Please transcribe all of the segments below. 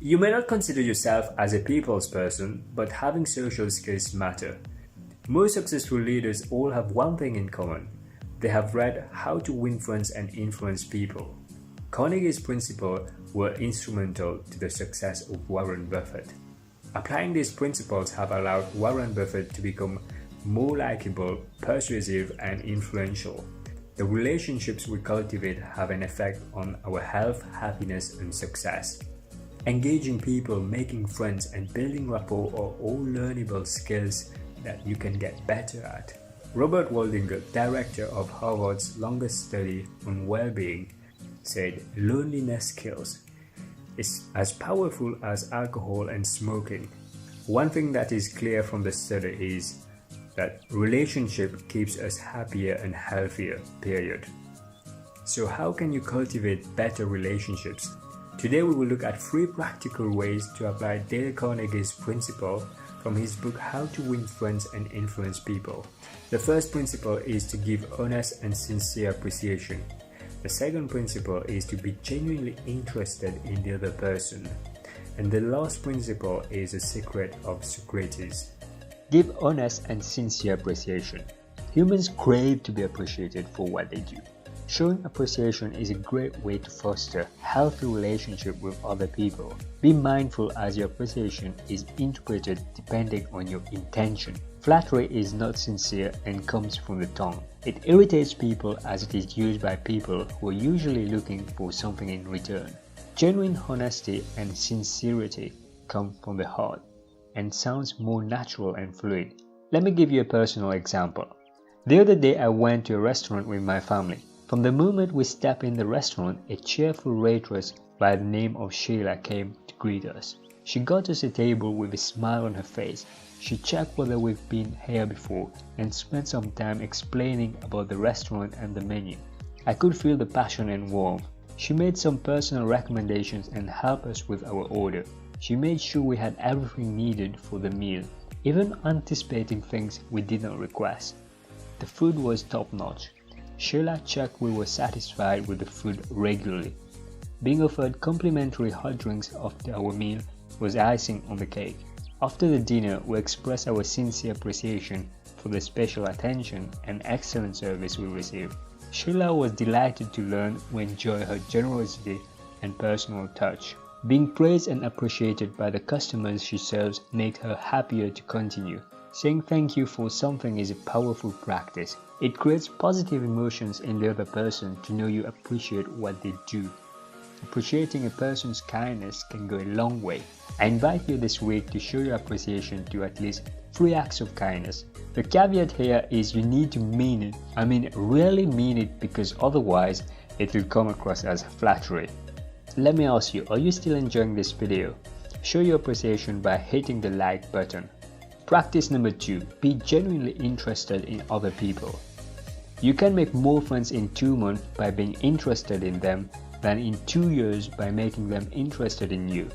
You may not consider yourself as a people's person, but having social skills matter. Most successful leaders all have one thing in common. They have read How to Win Friends and Influence People. Carnegie's principles were instrumental to the success of Warren Buffett. Applying these principles have allowed Warren Buffett to become more likable, persuasive, and influential. The relationships we cultivate have an effect on our health, happiness, and success. Engaging people, making friends, and building rapport are all learnable skills that you can get better at. Robert Waldinger, director of Harvard's longest study on well-being, said loneliness kills. It's as powerful as alcohol and smoking. One thing that is clear from the study is that relationship keeps us happier and healthier, period. So how can you cultivate better relationships? Today we will look at 3 practical ways to apply Dale Carnegie's principle from his book How to Win Friends and Influence People. The first principle is to give honest and sincere appreciation. The second principle is to be genuinely interested in the other person. And the last principle is a secret of Socrates. Give honest and sincere appreciation. Humans crave to be appreciated for what they do. Showing appreciation is a great way to foster healthy relationship with other people. Be mindful as your appreciation is interpreted depending on your intention. Flattery is not sincere and comes from the tongue. It irritates people as it is used by people who are usually looking for something in return. Genuine honesty and sincerity come from the heart and sounds more natural and fluid. Let me give you a personal example. The other day I went to a restaurant with my family. From the moment we stepped in the restaurant, a cheerful waitress by the name of Sheila came to greet us. She got us a table with a smile on her face. She checked whether we've been here before and spent some time explaining about the restaurant and the menu. I could feel the passion and warmth. She made some personal recommendations and helped us with our order. She made sure we had everything needed for the meal, even anticipating things we did not request. The food was top-notch. Sheila checked we were satisfied with the food regularly. Being offered complimentary hot drinks after our meal was icing on the cake. After the dinner, we expressed our sincere appreciation for the special attention and excellent service we received. Sheila was delighted to learn we enjoy her generosity and personal touch. Being praised and appreciated by the customers she serves makes her happier to continue. Saying thank you for something is a powerful practice. It creates positive emotions in the other person to know you appreciate what they do. Appreciating a person's kindness can go a long way. I invite you this week to show your appreciation to at least 3 acts of kindness. The caveat here is you need to mean it. I mean really mean it, because otherwise it will come across as flattery. Let me ask you, are you still enjoying this video? Show your appreciation by hitting the like button. Practice number 2. Be genuinely interested in other people. You can make more friends in 2 months by being interested in them than in 2 years by making them interested in you.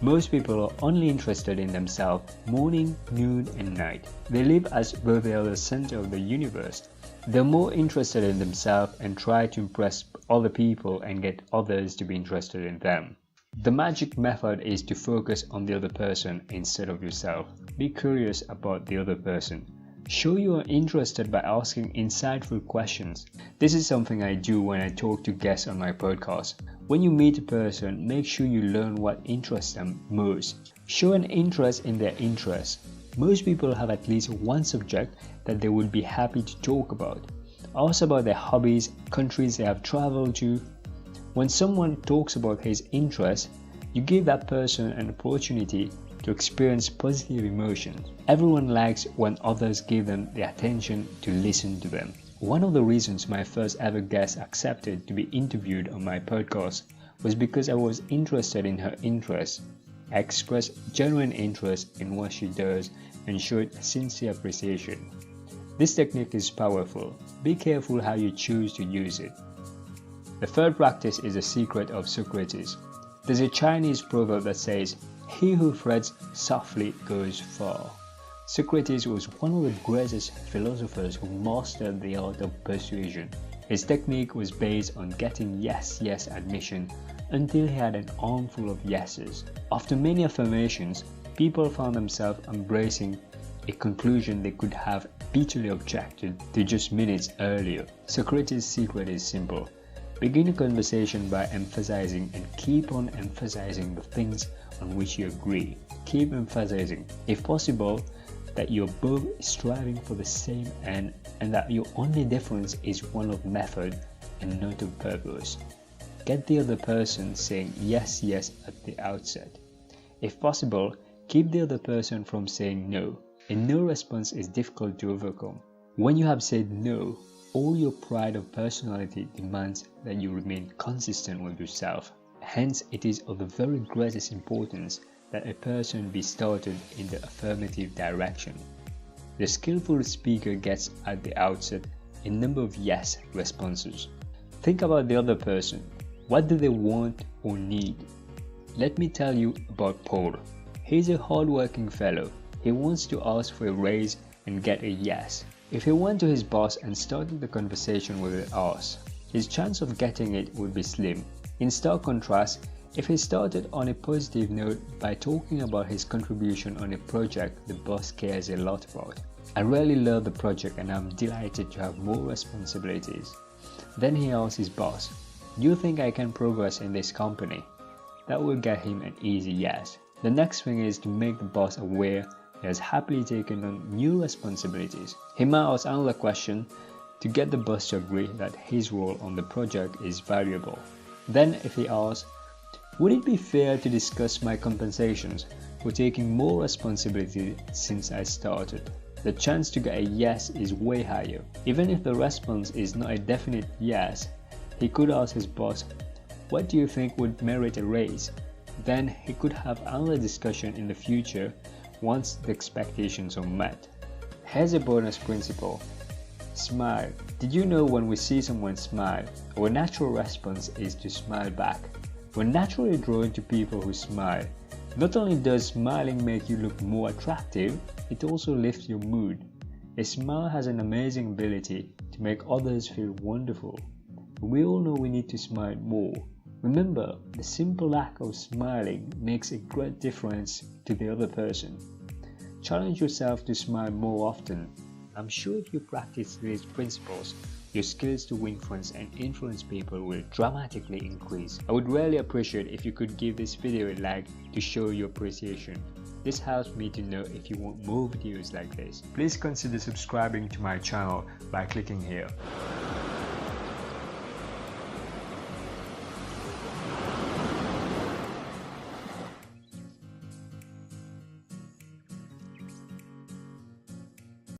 Most people are only interested in themselves morning, noon, and night. They live as though they are the center of the universe. They're more interested in themselves and try to impress other people and get others to be interested in them. The magic method is to focus on the other person instead of yourself. Be curious about the other person. Show you are interested by asking insightful questions. This is something I do when I talk to guests on my podcast. When you meet a person, make sure you learn what interests them most. Show an interest in their interests. Most people have at least one subject that they would be happy to talk about. Ask about their hobbies, countries they have traveled to. When someone talks about his interests, you give that person an opportunity to experience positive emotions. Everyone likes when others give them the attention to listen to them. One of the reasons my first ever guest accepted to be interviewed on my podcast was because I was interested in her interests. I expressed genuine interest in what she does and showed sincere appreciation. This technique is powerful. Be careful how you choose to use it. The third practice is the secret of Socrates. There's a Chinese proverb that says, "He who threads softly goes far." Socrates was one of the greatest philosophers who mastered the art of persuasion. His technique was based on getting yes admission until he had an armful of yeses. After many affirmations, people found themselves embracing a conclusion they could have bitterly objected to just minutes earlier. Socrates' secret is simple. Begin a conversation by emphasizing and keep on emphasizing the things on which you agree. Keep emphasizing, if possible, that you're both striving for the same end and that your only difference is one of method and not of purpose. Get the other person saying yes, yes at the outset. If possible, keep the other person from saying no. A no response is difficult to overcome. When you have said no, all your pride of personality demands that you remain consistent with yourself. Hence, it is of the very greatest importance that a person be started in the affirmative direction. The skillful speaker gets at the outset a number of yes responses. Think about the other person. What do they want or need? Let me tell you about Paul. He's a hard-working fellow. He wants to ask for a raise and get a yes. If he went to his boss and started the conversation with an ask, his chance of getting it would be slim. In stark contrast, if he started on a positive note by talking about his contribution on a project the boss cares a lot about. I really love the project and I'm delighted to have more responsibilities. Then he asks his boss, do you think I can progress in this company? That will get him an easy yes. The next thing is to make the boss aware he has happily taken on new responsibilities. He might ask another question to get the boss to agree that his role on the project is valuable. Then if he asks, would it be fair to discuss my compensations for taking more responsibility since I started? The chance to get a yes is way higher. Even if the response is not a definite yes, he could ask his boss, what do you think would merit a raise? Then he could have another discussion in the future once the expectations are met. Here's a bonus principle. Smile. Did you know when we see someone smile, our natural response is to smile back? We're naturally drawn to people who smile. Not only does smiling make you look more attractive, it also lifts your mood. A smile has an amazing ability to make others feel wonderful. We all know we need to smile more. Remember, the simple act of smiling makes a great difference to the other person. Challenge yourself to smile more often. I'm sure if you practice these principles, your skills to win friends and influence people will dramatically increase. I would really appreciate if you could give this video a like to show your appreciation. This helps me to know if you want more videos like this. Please consider subscribing to my channel by clicking here.